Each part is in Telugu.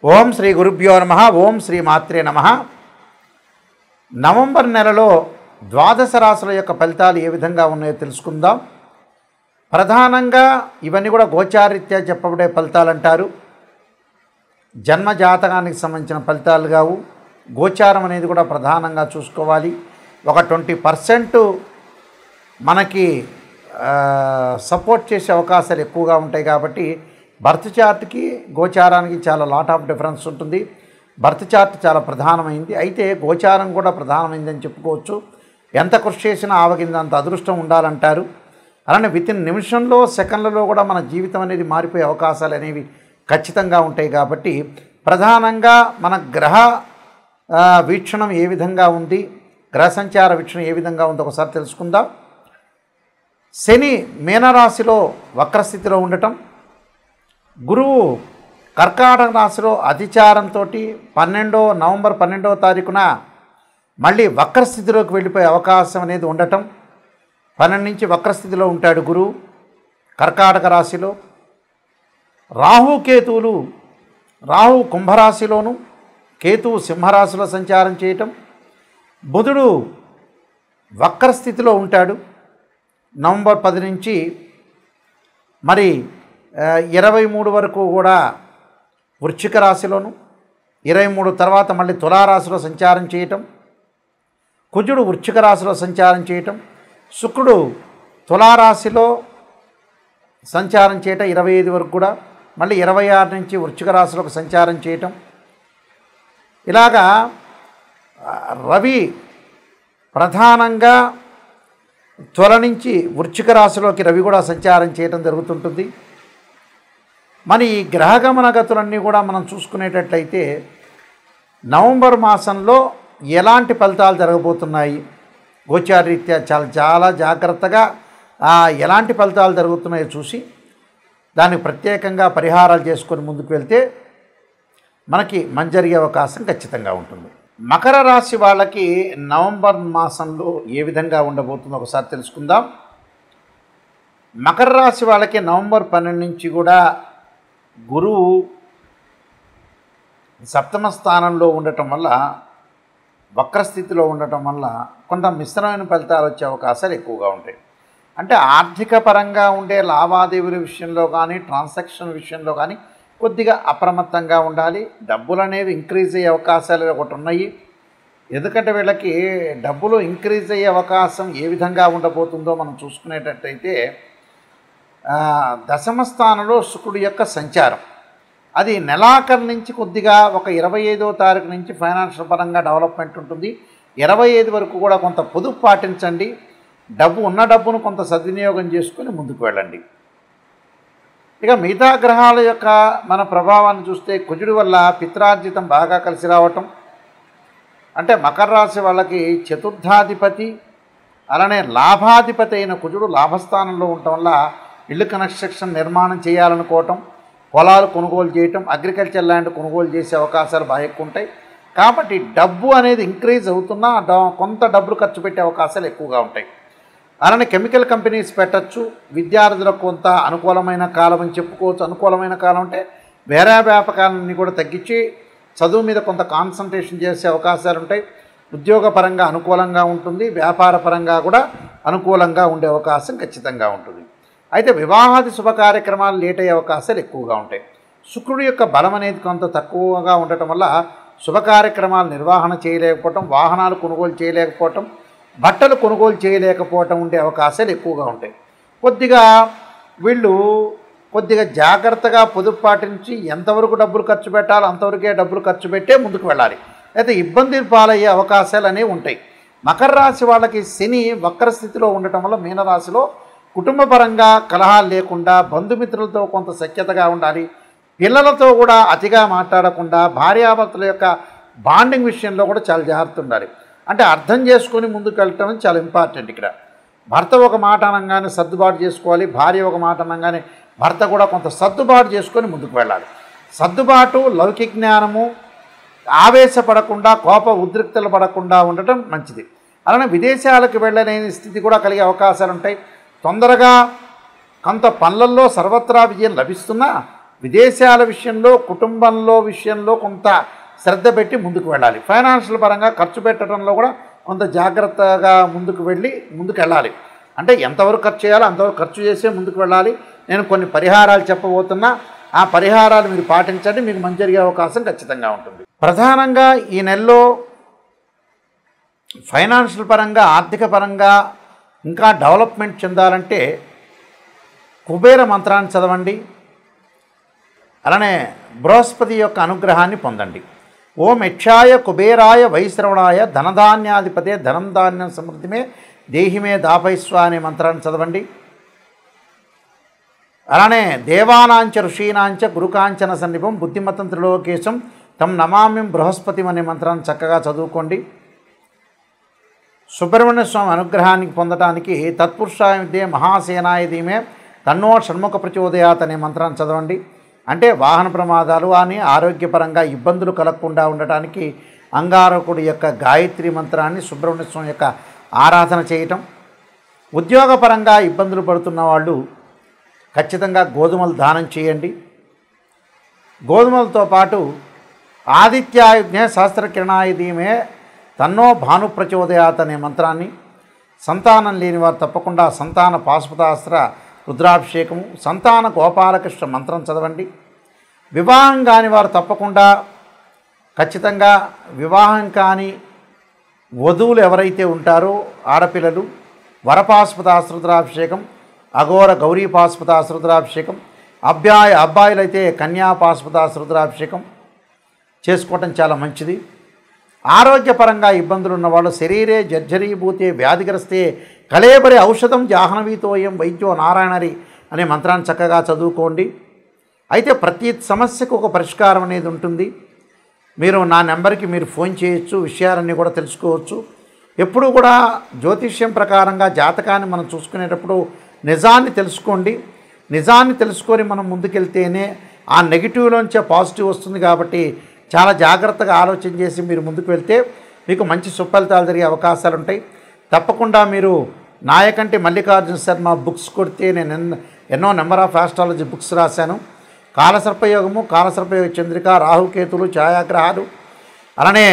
ఓం శ్రీ గురుభ్యో నమః. ఓం శ్రీ మాత్రే నమః. నవంబర్ నెలలో ద్వాదశ రాశుల యొక్క ఫలితాలు ఏ విధంగా ఉన్నాయో తెలుసుకుందాం. ప్రధానంగా ఇవన్నీ కూడా గోచారీత్యా చెప్పబడే ఫలితాలు అంటారు. జన్మ జాతకానికి సంబంధించిన ఫలితాలు కావు. గోచారం అనేది కూడా ప్రధానంగా చూసుకోవాలి. ఒక 20% మనకి సపోర్ట్ చేసే అవకాశాలు ఎక్కువగా ఉంటాయి. కాబట్టి బర్త్ చార్ట్కి గోచారానికి చాలా లాట్ ఆఫ్ డిఫరెన్స్ ఉంటుంది. బర్త్ చార్ట్ చాలా ప్రధానమైంది, అయితే గోచారం కూడా ప్రధానమైందని చెప్పుకోవచ్చు. ఎంత కృషి చేసినా ఆవగిందంత అదృష్టం ఉండాలంటారు. అలానే వితిన్ నిమిషంలో సెకండ్లలో కూడా మన జీవితం అనేది మారిపోయే అవకాశాలు అనేవి ఖచ్చితంగా ఉంటాయి. కాబట్టి ప్రధానంగా మన గ్రహ వీక్షణం ఏ విధంగా ఉంది, గ్రహ సంచార వీక్షణం ఏ విధంగా ఉందో ఒకసారి తెలుసుకుందాం. శని మీనరాశిలో వక్రస్థితిలో ఉండటం, గురువు కర్కాటక రాశిలో అతిచారంతో నవంబర్ 12వ తారీఖున మళ్ళీ వక్రస్థితిలోకి వెళ్ళిపోయే అవకాశం అనేది ఉండటం. 12 నుంచి వక్రస్థితిలో ఉంటాడు గురువు కర్కాటక రాశిలో. రాహుకేతువులు, రాహు కుంభరాశిలోను, కేతువు సింహరాశిలో సంచారం చేయటం. బుధుడు వక్రస్థితిలో ఉంటాడు నవంబర్ 10 నుంచి మరి 23 వరకు కూడా వృశ్చిక రాశిలోను, 23 తర్వాత మళ్ళీ తులారాశిలో సంచారం చేయటం. కుజుడు వృశ్చిక రాశిలో సంచారం చేయటం, శుక్రుడు తులారాశిలో సంచారం చేయటం 25 వరకు కూడా, మళ్ళీ 26 నుంచి వృశ్చిక రాశిలోకి సంచారం చేయటం. ఇలాగా రవి ప్రధానంగా తుల నుంచి వృశ్చిక రాశిలోకి రవి కూడా సంచారం చేయటం జరుగుతుంటుంది. మరి ఈ గ్రహగమన గతులన్నీ కూడా మనం చూసుకునేటట్లయితే నవంబర్ మాసంలో ఎలాంటి ఫలితాలు జరగబోతున్నాయి, గోచారీత్యా చాలా జాగ్రత్తగా ఎలాంటి ఫలితాలు జరుగుతున్నాయో చూసి దానికి ప్రత్యేకంగా పరిహారాలు చేసుకొని ముందుకు వెళ్తే మనకి మంచి జరిగే అవకాశం ఖచ్చితంగా ఉంటుంది. మకర రాశి వాళ్ళకి నవంబర్ మాసంలో ఏ విధంగా ఉండబోతుందో ఒకసారి తెలుసుకుందాం. మకర రాశి వాళ్ళకి నవంబర్ 12 నుంచి కూడా గురువు సప్తమ స్థానంలో ఉండటం వల్ల, వక్రస్థితిలో ఉండటం వల్ల కొంత మిశ్రమైన ఫలితాలు వచ్చే అవకాశాలు ఎక్కువగా ఉంటాయి. అంటే ఆర్థిక పరంగా ఉండే లావాదేవీల విషయంలో కానీ, ట్రాన్సాక్షన్ విషయంలో కానీ కొద్దిగా అప్రమత్తంగా ఉండాలి. డబ్బులు అనేవి ఇంక్రీజ్ అయ్యే అవకాశాలు ఒకటి ఉన్నాయి. ఎందుకంటే వీళ్ళకి డబ్బులు ఇంక్రీజ్ అయ్యే అవకాశం ఏ విధంగా ఉండబోతుందో మనం చూసుకునేటట్టయితే దశమ స్థానంలో శుక్రుడి యొక్క సంచారం, అది నెలాఖరు నుంచి కొద్దిగా ఒక 25వ తారీఖు నుంచి ఫైనాన్షియల్ పరంగా డెవలప్మెంట్ ఉంటుంది. 25 వరకు కూడా కొంత పొదుపు పాటించండి. ఉన్న డబ్బును కొంత సద్వినియోగం చేసుకొని ముందుకు వెళ్ళండి. ఇక మిగతా గ్రహాల యొక్క మన ప్రభావాన్ని చూస్తే కుజుడి వల్ల పిత్రార్జితం బాగా కలిసి రావటం. అంటే మకర రాశి వాళ్ళకి చతుర్థాధిపతి అలానే లాభాధిపతి అయిన కుజుడు లాభస్థానంలో ఉండటం వల్ల ఇల్లు కన్స్ట్రక్షన్ నిర్మాణం చేయాలనుకోవటం, పొలాలు కొనుగోలు చేయటం, అగ్రికల్చర్ ల్యాండ్ కొనుగోలు చేసే అవకాశాలు బాగా ఎక్కువ ఉంటాయి. కాబట్టి డబ్బు అనేది ఇంక్రీజ్ అవుతున్నా కొంత డబ్బులు ఖర్చు పెట్టే అవకాశాలు ఎక్కువగా ఉంటాయి. అలానే కెమికల్ కంపెనీస్ పెట్టచ్చు. విద్యార్థులకు కొంత అనుకూలమైన కాలం అని చెప్పుకోవచ్చు. అనుకూలమైన కాలం అంటే వేరే వ్యాపకాలన్నీ కూడా తగ్గించి చదువు మీద కొంత కాన్సన్ట్రేషన్ చేసే అవకాశాలు ఉంటాయి. ఉద్యోగపరంగా అనుకూలంగా ఉంటుంది, వ్యాపార పరంగా కూడా అనుకూలంగా ఉండే అవకాశం ఖచ్చితంగా ఉంటుంది. అయితే వివాహాది శుభ కార్యక్రమాలు లేట్ అయ్యే అవకాశాలు ఎక్కువగా ఉంటాయి. శుక్రుడి యొక్క బలం అనేది కొంత తక్కువగా ఉండటం వల్ల శుభ కార్యక్రమాలు నిర్వహణ చేయలేకపోవటం, వాహనాలు కొనుగోలు చేయలేకపోవటం, బట్టలు కొనుగోలు చేయలేకపోవటం ఉండే అవకాశాలు ఎక్కువగా ఉంటాయి. కొద్దిగా జాగ్రత్తగా పొదుపు పాటించి ఎంతవరకు డబ్బులు ఖర్చు పెట్టాలో అంతవరకే డబ్బులు ఖర్చు పెట్టే ముందుకు వెళ్ళాలి. అయితే ఇబ్బందులు పాలయ్యే అవకాశాలు అనేవి ఉంటాయి. మకర రాశి వాళ్ళకి శని వక్రస్థితిలో ఉండటం వల్ల మీనరాశిలో కుటుంబపరంగా కలహాలు లేకుండా, బంధుమిత్రులతో కొంత సఖ్యతగా ఉండాలి. పిల్లలతో కూడా అతిగా మాట్లాడకుండా, భార్యాభర్తల యొక్క బాండింగ్ విషయంలో కూడా చాలా జాగ్రత్త ఉండాలి. అంటే అర్థం చేసుకొని ముందుకు వెళ్ళటం చాలా ఇంపార్టెంట్. ఇక్కడ భర్త ఒక మాట అనగానే సర్దుబాటు చేసుకోవాలి, భార్య ఒక మాట అనగానే భర్త కూడా కొంత సర్దుబాటు చేసుకొని ముందుకు వెళ్ళాలి. సర్దుబాటు, లౌకిక జ్ఞానము, ఆవేశపడకుండా, కోప ఉద్రిక్తలు పడకుండా ఉండటం మంచిది. అలానే విదేశాలకు వెళ్ళలేని స్థితి కూడా కలిగే అవకాశాలు ఉంటాయి. తొందరగా కొంత పనులలో సర్వత్రా విజయం లభిస్తున్నా విదేశాల విషయంలో, కుటుంబంలో విషయంలో కొంత శ్రద్ధ పెట్టి ముందుకు వెళ్ళాలి. ఫైనాన్షియల్ పరంగా ఖర్చు పెట్టడంలో కూడా కొంత జాగ్రత్తగా ముందుకు వెళ్ళాలి. అంటే ఎంతవరకు ఖర్చు చేయాలో అంతవరకు ఖర్చు చేసే ముందుకు వెళ్ళాలి. నేను కొన్ని పరిహారాలు చెప్పబోతున్నా, ఆ పరిహారాలు మీరు పాటించండి, మీకు మంచి జరిగే అవకాశం ఖచ్చితంగా ఉంటుంది. ప్రధానంగా ఈ నెలలో ఫైనాన్షియల్ పరంగా, ఆర్థిక పరంగా ఇంకా డెవలప్మెంట్ చెందాలంటే కుబేర మంత్రాన్ని చదవండి. అలానే బృహస్పతి యొక్క అనుగ్రహాన్ని పొందండి. ఓం యక్షాయ కుబేరాయ వైశ్రవణాయ ధనధాన్యాధిపతే ధనం ధాన్యం సమృద్ధిమే దేహిమే దాపైస్వ అనే మంత్రాన్ని చదవండి. అలానే దేవానాంచ ఋషీనాంచ గురుకాంచన సన్నిపం బుద్ధిమతం త్రిలోకేశం తం నమామ్యం బృహస్పతి అనే మంత్రాన్ని చక్కగా చదువుకోండి. సుబ్రహ్మణ్య స్వామి అనుగ్రహానికి పొందడానికి తత్పురుషాయ విద్యే మహాసేనాయ ధీమే తన్నో షణ్ముఖ ప్రచోదయాత్ అనే మంత్రాన్ని చదవండి. అంటే వాహన ప్రమాదాలు అని ఆరోగ్యపరంగా ఇబ్బందులు కలగకుండా ఉండటానికి అంగారకుడి యొక్క గాయత్రి మంత్రాన్ని, సుబ్రహ్మణ్య స్వామి యొక్క ఆరాధన చేయటం. ఉద్యోగపరంగా ఇబ్బందులు పడుతున్న వాళ్ళు ఖచ్చితంగా గోధుమలు దానం చేయండి. గోధుమలతో పాటు ఆదిత్యాయుజ్ఞే సహస్రకిరణాయ ధీమే తన్నో భాను ప్రచోదయాత్ అనే మంత్రాన్ని, సంతానం లేని వారు తప్పకుండా సంతాన పాశుపతాస్త్ర రుద్రాభిషేకము, సంతాన గోపాలకృష్ణ మంత్రం చదవండి. వివాహం కాని వారు తప్పకుండా ఖచ్చితంగా వివాహం కాని వధువులు ఎవరైతే ఉంటారో ఆడపిల్లలు వరపాశుపతాస్త్ర రుద్రాభిషేకం, అఘోర గౌరీ పాశుపతాస్త్ర రుద్రాభిషేకం, అబ్బాయిలైతే కన్యా పాశుపతాస్త్ర రుద్రాభిషేకం చేసుకోవటం చాలా మంచిది. ఆరోగ్యపరంగా ఇబ్బందులు ఉన్నవాళ్ళు శరీరే జర్జరీభూతే వ్యాధిగ్రస్తే కళేబరి ఔషధం జాహ్నవీతోయం వైద్యో నారాయణరి అనే మంత్రాన్ని చక్కగా చదువుకోండి. అయితే ప్రతి సమస్యకు ఒక పరిష్కారం అనేది ఉంటుంది. మీరు నా నెంబర్కి మీరు ఫోన్ చేయొచ్చు, విషయాలన్నీ కూడా తెలుసుకోవచ్చు. ఎప్పుడు కూడా జ్యోతిష్యం ప్రకారంగా జాతకాన్ని మనం చూసుకునేటప్పుడు నిజాన్ని తెలుసుకోండి. నిజాన్ని తెలుసుకొని మనం ముందుకెళ్తేనే ఆ నెగిటివ్లోంచే పాజిటివ్ వస్తుంది. కాబట్టి చాలా జాగ్రత్తగా ఆలోచన చేసి మీరు ముందుకు వెళ్తే మీకు మంచి సుఫలితాలు జరిగే అవకాశాలు ఉంటాయి. తప్పకుండా మీరు నాయకంటి మల్లికార్జున శర్మ బుక్స్ కొడితే నేను ఎన్నో నెంబర్ ఆఫ్ ఆస్ట్రాలజీ బుక్స్ రాశాను. కాలసర్పయోగము, కాలసర్పయోగ చంద్రిక, రాహుకేతులు, ఛాయాగ్రహాలు, అలానే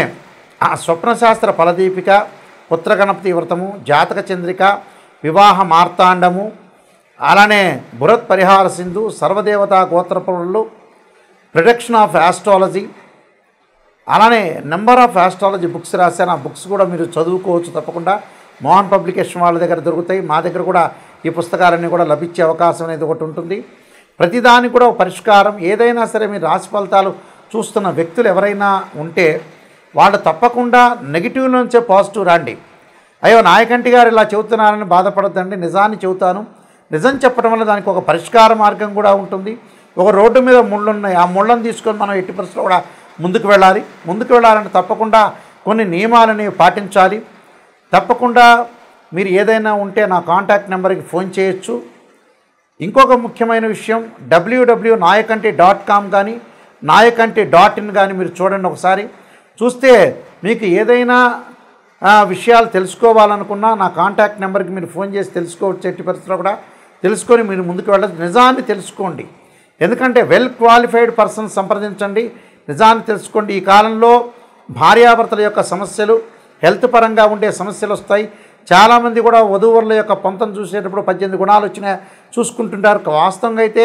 స్వప్నశాస్త్ర ఫలదీపిక, పుత్రగణపతి వ్రతము, జాతక చంద్రిక, వివాహ మార్తాండము, అలానే బృహత్ పరిహార సింధు, సర్వదేవతా గోత్రపురులు, ప్రొడక్షన్ ఆఫ్ ఆస్ట్రాలజీ, అలానే నెంబర్ ఆఫ్ ఆస్ట్రాలజీ బుక్స్ రాశాను. ఆ బుక్స్ కూడా మీరు చదువుకోవచ్చు. తప్పకుండా మోహన్ పబ్లికేషన్ వాళ్ళ దగ్గర దొరుకుతాయి. మా దగ్గర కూడా ఈ పుస్తకాలన్నీ కూడా లభించే అవకాశం అనేది ఒకటి ఉంటుంది. ప్రతిదానికి కూడా ఒక పరిష్కారం. ఏదైనా సరే మీరు రాశి ఫలితాలు చూస్తున్న వ్యక్తులు ఎవరైనా ఉంటే వాళ్ళు తప్పకుండా నెగిటివ్ నుంచే పాజిటివ్ రండి. అయ్యో నాయకంటి గారు ఇలా చెబుతున్నారని బాధపడద్దండి, నిజాన్ని చెబుతాను. నిజం చెప్పడం వల్ల దానికి ఒక పరిష్కార మార్గం కూడా ఉంటుంది. ఒక రోడ్డు మీద ముళ్ళు ఉన్నాయి, ఆ ముళ్ళను తీసుకొని మనం ఎట్టి పరిస్థితుల్లో కూడా ముందుకు వెళ్ళాలంటే తప్పకుండా కొన్ని నియమాలని పాటించాలి. తప్పకుండా మీరు ఏదైనా ఉంటే నా కాంటాక్ట్ నెంబర్కి ఫోన్ చేయొచ్చు. ఇంకొక ముఖ్యమైన విషయం, www.nayakanti.com కానీ nayakanti.in కానీ మీరు చూడండి. ఒకసారి చూస్తే మీకు ఏదైనా విషయాలు తెలుసుకోవాలనుకున్నా నా కాంటాక్ట్ నెంబర్కి మీరు ఫోన్ చేసి తెలుసుకోవచ్చు. ఎట్టి పరిస్థితుల్లో కూడా తెలుసుకొని మీరు ముందుకు వెళ్ళచ్చు. నిజాన్ని తెలుసుకోండి. ఎందుకంటే వెల్ క్వాలిఫైడ్ పర్సన్ సంప్రదించండి, నిజాన్ని తెలుసుకోండి. ఈ కాలంలో భార్యాభర్తల యొక్క సమస్యలు, హెల్త్ పరంగా ఉండే సమస్యలు వస్తాయి. చాలామంది కూడా వధూవరుల యొక్క పొంతం చూసేటప్పుడు 18 గుణాలు వచ్చినా చూసుకుంటుంటారు. వాస్తవంగా అయితే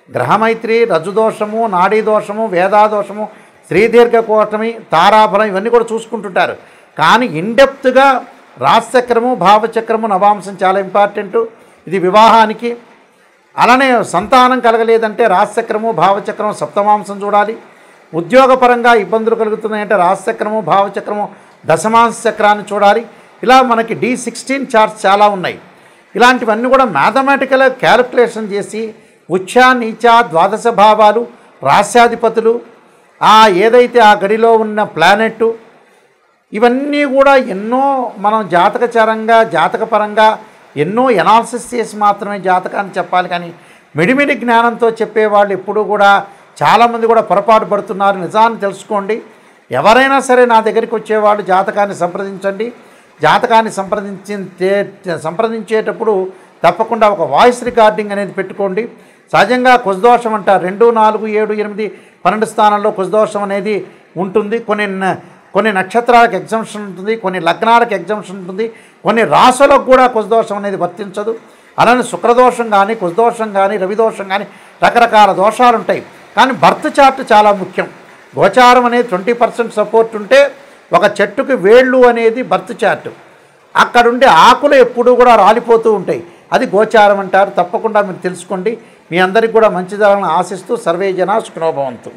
గ్రహమైత్రి, రజ్జుదోషము, నాడీ దోషము, వేదాదోషము, శ్రీదీర్ఘకోటమి, తారాబలం ఇవన్నీ కూడా చూసుకుంటుంటారు. కానీ ఇన్డెప్త్గా రాశిచక్రము, భావచక్రము, నవాంశం చాలా ఇంపార్టెంట్. ఇది వివాహానికి. అలానే సంతానం కలగలేదంటే రాశిచక్రము, భావచక్రము, సప్తమాంశం చూడాలి. ఉద్యోగపరంగా ఇబ్బందులు కలుగుతున్నాయంటే రాశిచక్రము, భావచక్రము, దశమాంశ చక్రాన్ని చూడాలి. ఇలా మనకి D16 చార్ట్స్ చాలా ఉన్నాయి. ఇలాంటివన్నీ కూడా మ్యాథమెటికల్ క్యాలిక్యులేషన్ చేసి ఉచ్చ, నీచ, ద్వాదశ భావాలు, రాశ్యాధిపతులు, ఏదైతే ఆ గడిలో ఉన్న ప్లానెట్, ఇవన్నీ కూడా ఎన్నో మనం జాతకపరంగా ఎన్నో ఎనాలిసిస్ చేసి మాత్రమే జాతకాన్ని చెప్పాలి. కానీ మిడిమిడి జ్ఞానంతో చెప్పేవాళ్ళు ఎప్పుడూ కూడా చాలామంది కూడా పొరపాటు పడుతున్నారు. నిజాన్ని తెలుసుకోండి. ఎవరైనా సరే నా దగ్గరికి వచ్చేవాళ్ళు జాతకాన్ని సంప్రదించండి. జాతకాన్ని సంప్రదించేటప్పుడు తప్పకుండా ఒక వాయిస్ రికార్డింగ్ అనేది పెట్టుకోండి. సహజంగా కుజదోషం అంటారు 2, 4, 7, 8, 12 స్థానాల్లో కుజదోషం అనేది ఉంటుంది. కొన్ని నక్షత్రాలకు ఎగ్జంప్షన్ ఉంటుంది, కొన్ని లగ్నాలకు ఎగ్జంప్షన్ ఉంటుంది, కొన్ని రాశులకు కూడా కుజదోషం అనేది వర్తించదు. అలానే శుక్రదోషం కానీ, కుజదోషం కానీ, రవిదోషం కానీ రకరకాల దోషాలు ఉంటాయి. కానీ బర్త్ చార్ట్ చాలా ముఖ్యం. గోచారం అనేది 20% సపోర్ట్ ఉంటే ఒక చెట్టుకి వేళ్ళు అనేది బర్త్ చార్ట్. అక్కడుండే ఆకులు ఎప్పుడూ కూడా రాలిపోతూ ఉంటాయి. అది గోచారం అంటారు. తప్పకుండా మీరు తెలుసుకోండి. మీ అందరికీ కూడా మంచి జరగాలని ఆశిస్తూ సర్వే జనా సుఖినో భవంతు.